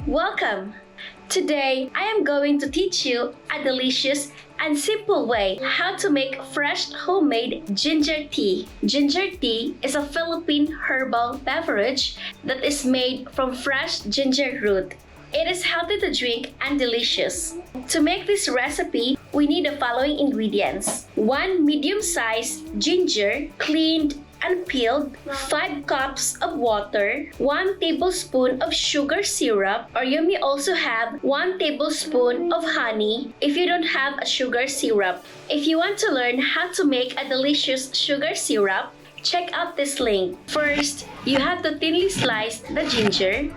Welcome! Today, I am going to teach you a delicious and simple way how to make fresh homemade ginger tea. Ginger tea is a Philippine herbal beverage that is made from fresh ginger root. It is healthy to drink and delicious. To make this recipe, we need the following ingredients. 1 medium-sized ginger, cleaned and peeled, 5 cups of water, 1 tablespoon of sugar syrup, or you may also have 1 tablespoon of honey if you don't have a sugar syrup. If you want to learn how to make a delicious sugar syrup, check out this link. First, you have to thinly slice the ginger.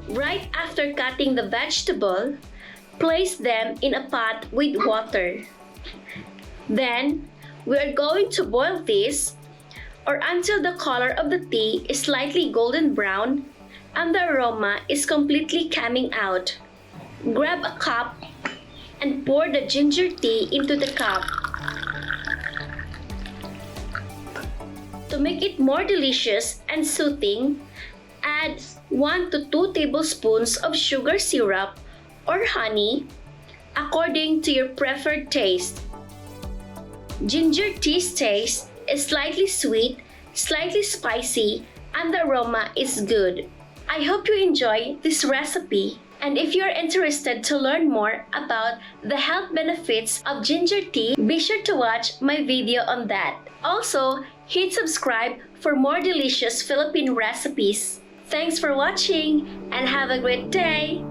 Right after cutting the vegetable, place them in a pot with water. Then, we are going to boil this or until the color of the tea is slightly golden brown and the aroma is completely coming out. Grab a cup and pour the ginger tea into the cup. To make it more delicious and soothing, add 1 to 2 tablespoons of sugar syrup or honey according to your preferred taste. Ginger tea's taste is slightly sweet, slightly spicy, and the aroma is good. I hope you enjoy this recipe. And if you're interested to learn more about the health benefits of ginger tea, be sure to watch my video on that. Also, hit subscribe for more delicious Philippine recipes. Thanks for watching and have a great day!